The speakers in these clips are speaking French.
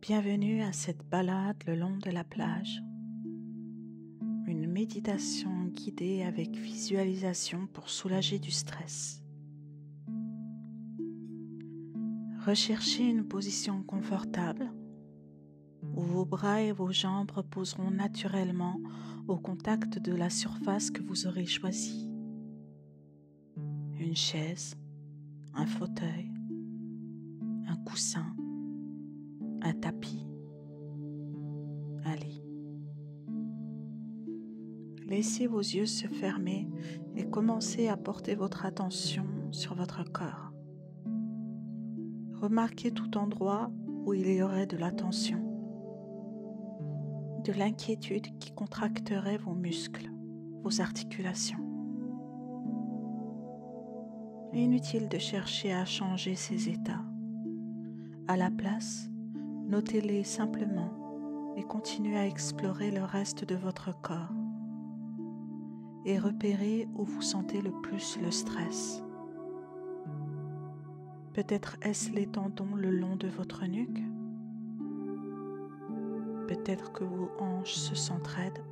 Bienvenue à cette balade le long de la plage, une méditation guidée avec visualisation pour soulager du stress. Recherchez une position confortable où vos bras et vos jambes reposeront naturellement au contact de la surface que vous aurez choisie. Une chaise, un fauteuil, un coussin, un tapis, un lit. Laissez vos yeux se fermer et commencez à porter votre attention sur votre corps. Remarquez tout endroit où il y aurait de la tension, de l'inquiétude qui contracterait vos muscles, vos articulations. Inutile de chercher à changer ces états. À la place, notez-les simplement et continuez à explorer le reste de votre corps et repérez où vous sentez le plus le stress. Peut-être est-ce les tendons le long de votre nuque? Peut-être que vos hanches se sentent raides?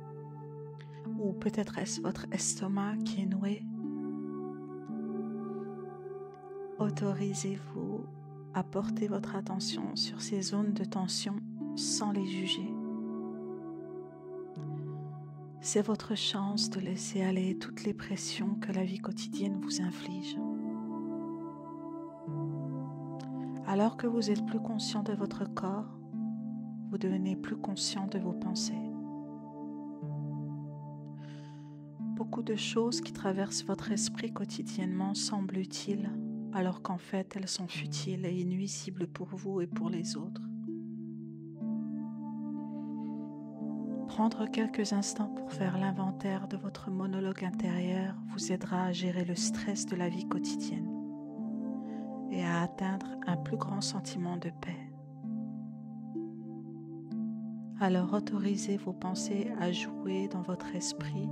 Ou peut-être est-ce votre estomac qui est noué? Autorisez-vous à porter votre attention sur ces zones de tension sans les juger. C'est votre chance de laisser aller toutes les pressions que la vie quotidienne vous inflige. Alors que vous êtes plus conscient de votre corps, vous devenez plus conscient de vos pensées. Beaucoup de choses qui traversent votre esprit quotidiennement semblent utiles, alors qu'en fait elles sont futiles et nuisibles pour vous et pour les autres. Prendre quelques instants pour faire l'inventaire de votre monologue intérieur vous aidera à gérer le stress de la vie quotidienne et à atteindre un plus grand sentiment de paix. Alors autorisez vos pensées à jouer dans votre esprit,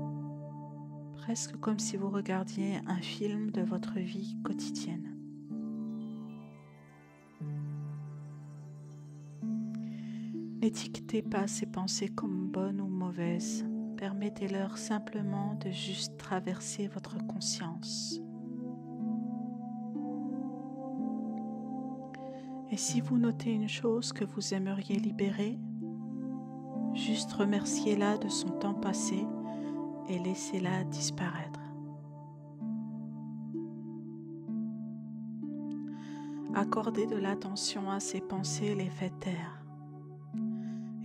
presque comme si vous regardiez un film de votre vie quotidienne. N'étiquetez pas ces pensées comme bonnes ou mauvaises, permettez-leur simplement de juste traverser votre conscience. Et si vous notez une chose que vous aimeriez libérer, juste remerciez-la de son temps passé et laissez-la disparaître. Accordez de l'attention à ces pensées et les faites taire.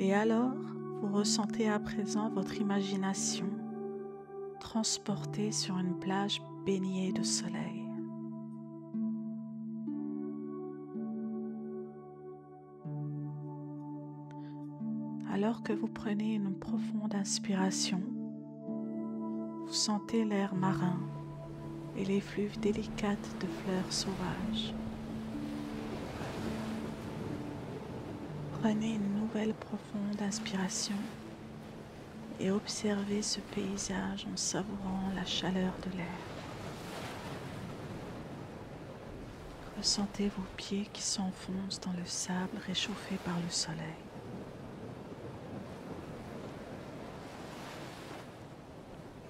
Et alors, vous ressentez à présent votre imagination transportée sur une plage baignée de soleil. Alors que vous prenez une profonde inspiration, vous sentez l'air marin et les fluves délicates de fleurs sauvages. Prenez une nouvelle profonde inspiration et observez ce paysage en savourant la chaleur de l'air. Ressentez vos pieds qui s'enfoncent dans le sable réchauffé par le soleil.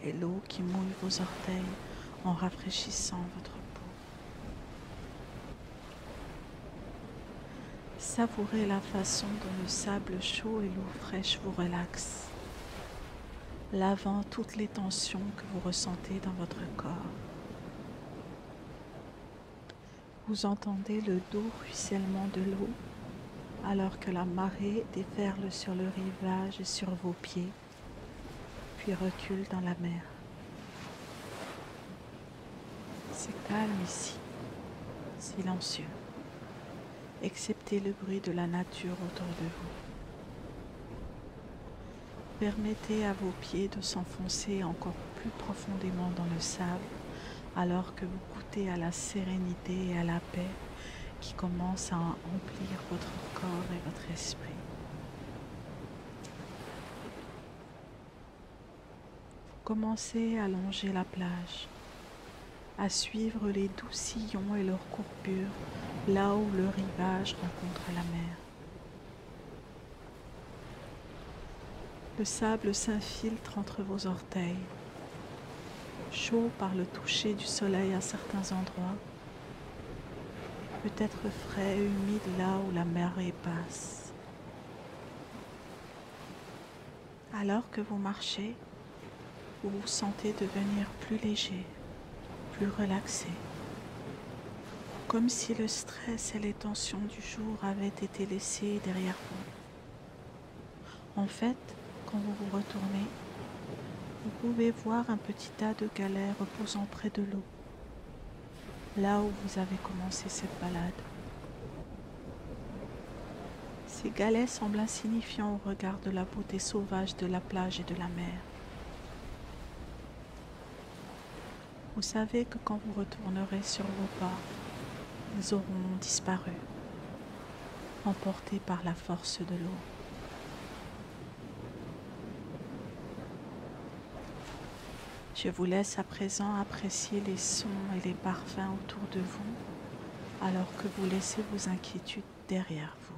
Et l'eau qui mouille vos orteils en rafraîchissant votre peau. Savourez la façon dont le sable chaud et l'eau fraîche vous relaxent, lavant toutes les tensions que vous ressentez dans votre corps. Vous entendez le doux ruissellement de l'eau alors que la marée déferle sur le rivage et sur vos pieds, puis recule dans la mer. C'est calme ici, silencieux, excepté le bruit de la nature autour de vous. Permettez à vos pieds de s'enfoncer encore plus profondément dans le sable alors que vous goûtez à la sérénité et à la paix qui commencent à emplir votre corps et votre esprit. Vous commencez à longer la plage, à suivre les doux sillons et leurs courbures là où le rivage rencontre la mer. Le sable s'infiltre entre vos orteils, chaud par le toucher du soleil à certains endroits, peut-être frais et humide là où la marée passe. Alors que vous marchez, vous vous sentez devenir plus léger, plus relaxé, comme si le stress et les tensions du jour avaient été laissés derrière vous. En fait, quand vous vous retournez, vous pouvez voir un petit tas de galets reposant près de l'eau, là où vous avez commencé cette balade. Ces galets semblent insignifiants au regard de la beauté sauvage de la plage et de la mer. Vous savez que quand vous retournerez sur vos pas, ils auront disparu, emportés par la force de l'eau. Je vous laisse à présent apprécier les sons et les parfums autour de vous, alors que vous laissez vos inquiétudes derrière vous.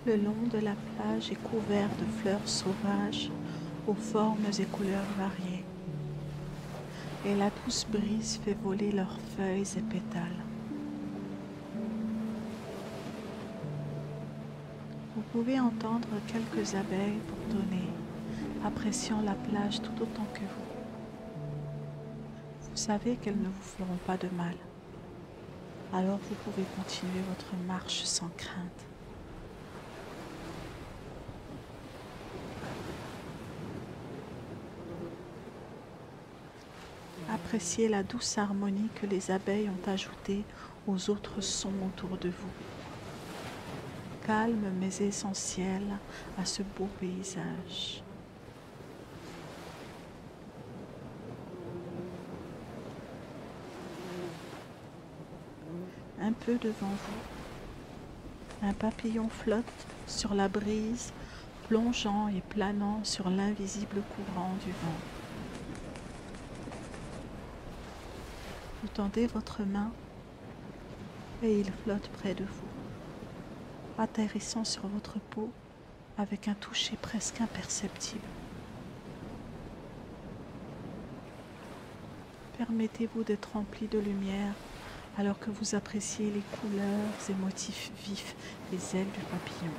Le long de la plage est couvert de fleurs sauvages aux formes et couleurs variées, et la douce brise fait voler leurs feuilles et pétales. Vous pouvez entendre quelques abeilles bourdonner, appréciant la plage tout autant que vous. Vous savez qu'elles ne vous feront pas de mal, alors vous pouvez continuer votre marche sans crainte. Appréciez la douce harmonie que les abeilles ont ajoutée aux autres sons autour de vous. Calme mais essentiel à ce beau paysage. Un peu devant vous, un papillon flotte sur la brise, plongeant et planant sur l'invisible courant du vent. Vous tendez votre main et il flotte près de vous, atterrissant sur votre peau avec un toucher presque imperceptible. Permettez-vous d'être rempli de lumière alors que vous appréciez les couleurs et motifs vifs des ailes du papillon.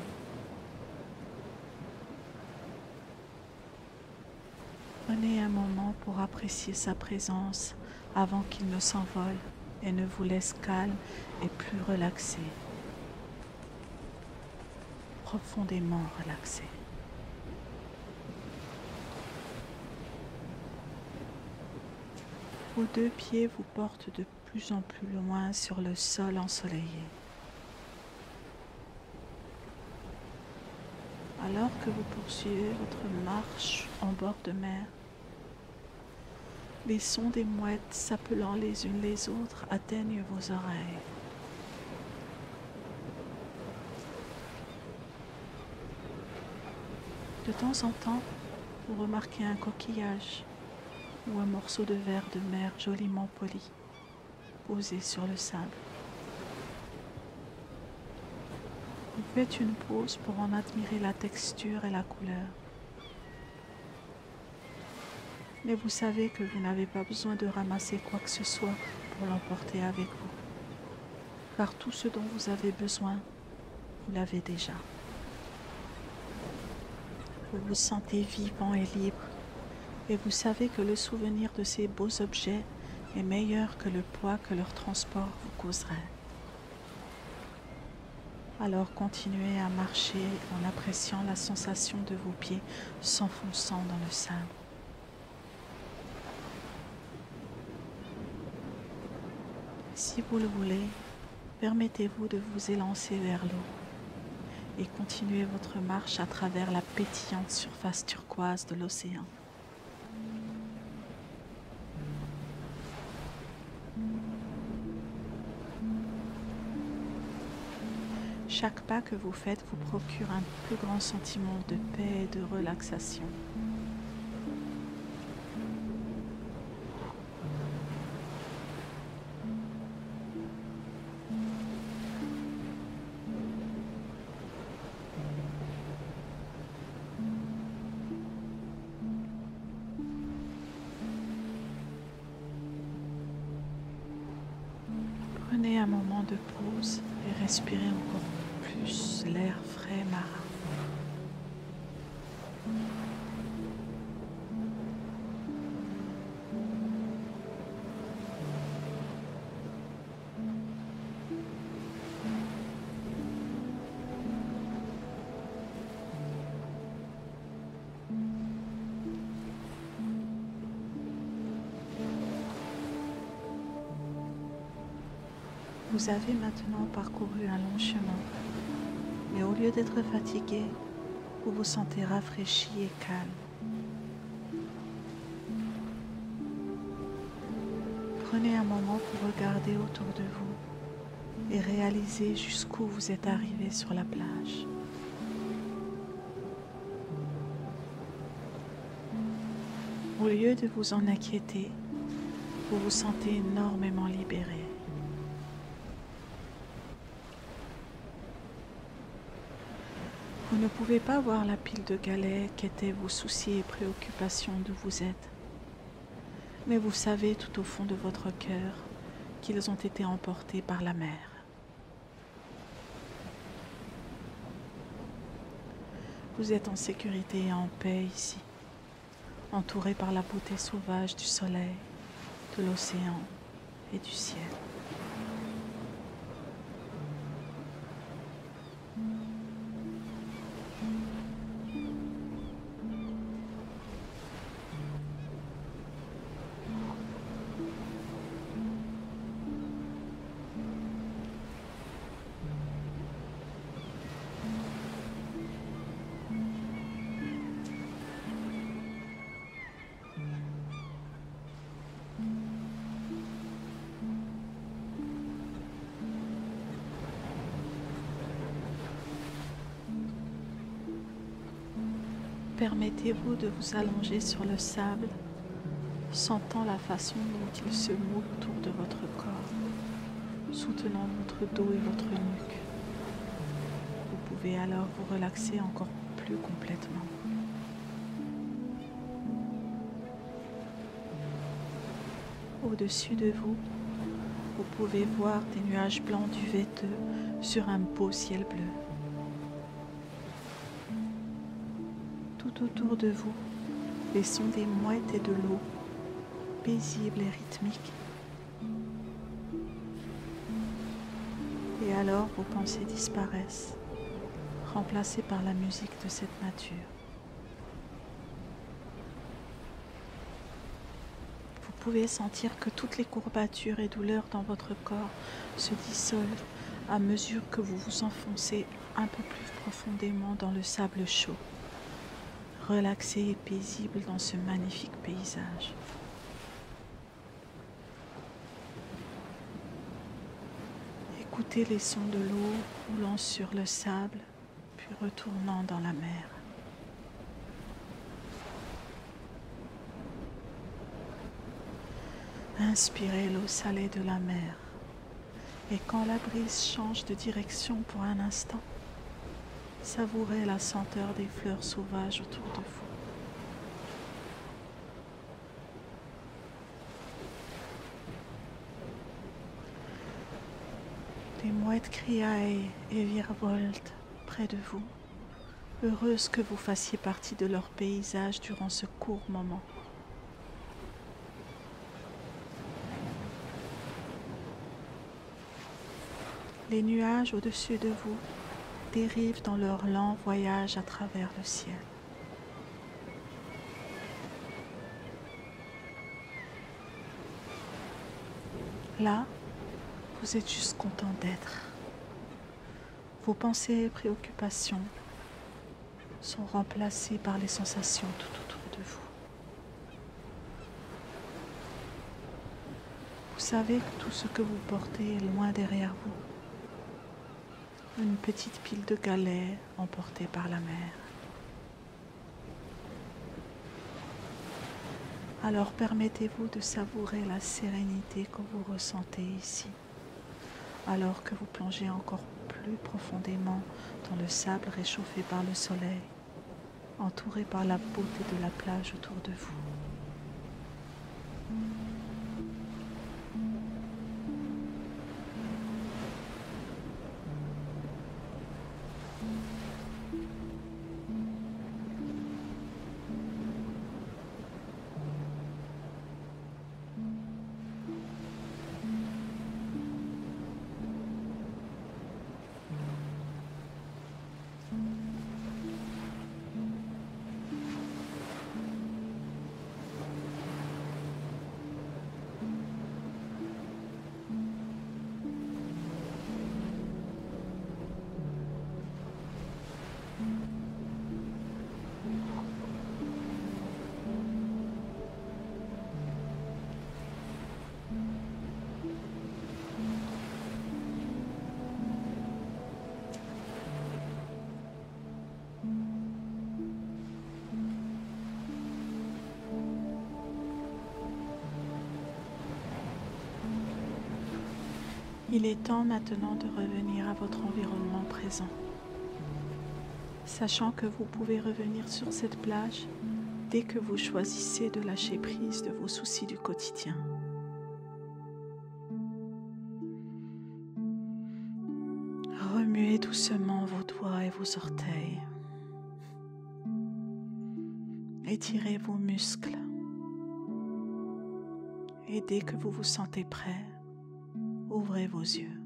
Prenez un moment pour apprécier sa présence avant qu'il ne s'envole et ne vous laisse calme et plus relaxé. Profondément relaxé. Vos deux pieds vous portent de plus en plus loin sur le sol ensoleillé. Alors que vous poursuivez votre marche en bord de mer, les sons des mouettes s'appelant les unes les autres atteignent vos oreilles. De temps en temps, vous remarquez un coquillage ou un morceau de verre de mer joliment poli, posé sur le sable. Vous faites une pause pour en admirer la texture et la couleur. Mais vous savez que vous n'avez pas besoin de ramasser quoi que ce soit pour l'emporter avec vous, car tout ce dont vous avez besoin, vous l'avez déjà. Vous vous sentez vivant et libre, et vous savez que le souvenir de ces beaux objets est meilleur que le poids que leur transport vous causerait. Alors continuez à marcher en appréciant la sensation de vos pieds s'enfonçant dans le sable. Si vous le voulez, Permettez-vous de vous élancer vers l'eau et continuez votre marche à travers la pétillante surface turquoise de l'océan. Chaque pas que vous faites vous procure un plus grand sentiment de paix et de relaxation. Prenez un moment de pause et respirez encore plus l'air frais marin. Vous avez maintenant parcouru un long chemin, mais au lieu d'être fatigué, vous vous sentez rafraîchi et calme. Prenez un moment pour regarder autour de vous et réaliser jusqu'où vous êtes arrivé sur la plage. Au lieu de vous en inquiéter, vous vous sentez énormément libéré. Vous ne pouvez pas voir la pile de galets qu'étaient vos soucis et préoccupations d'où vous êtes, mais vous savez tout au fond de votre cœur qu'ils ont été emportés par la mer. Vous êtes en sécurité et en paix ici, entouré par la beauté sauvage du soleil, de l'océan et du ciel. Permettez-vous de vous allonger sur le sable, sentant la façon dont il se moule autour de votre corps, soutenant votre dos et votre nuque. Vous pouvez alors vous relaxer encore plus complètement. Au-dessus de vous, vous pouvez voir des nuages blancs duveteux sur un beau ciel bleu. Tout autour de vous, les sons des mouettes et de l'eau, paisibles et rythmiques. Et alors vos pensées disparaissent, remplacées par la musique de cette nature. Vous pouvez sentir que toutes les courbatures et douleurs dans votre corps se dissolvent à mesure que vous vous enfoncez un peu plus profondément dans le sable chaud, relaxé et paisible dans ce magnifique paysage. Écoutez les sons de l'eau roulant sur le sable, puis retournant dans la mer. Inspirez l'eau salée de la mer, et quand la brise change de direction pour un instant, savourez la senteur des fleurs sauvages autour de vous. Les mouettes criaillent et virevoltent près de vous, heureuses que vous fassiez partie de leur paysage durant ce court moment. Les nuages au-dessus de vous dérivent dans leur lent voyage à travers le ciel. Là, Vous êtes juste content d'être. Vos pensées et préoccupations sont remplacées par les sensations tout autour de vous. Vous savez que tout ce que vous portez est loin derrière vous. Une petite pile de galets emportée par la mer. Alors permettez-vous de savourer la sérénité que vous ressentez ici, alors que vous plongez encore plus profondément dans le sable réchauffé par le soleil, entouré par la beauté de la plage autour de vous. Il est temps maintenant de revenir à votre environnement présent, sachant que vous pouvez revenir sur cette plage dès que vous choisissez de lâcher prise de vos soucis du quotidien. Remuez doucement vos doigts et vos orteils. Étirez vos muscles. Et dès que vous vous sentez prêt, ouvrez vos yeux.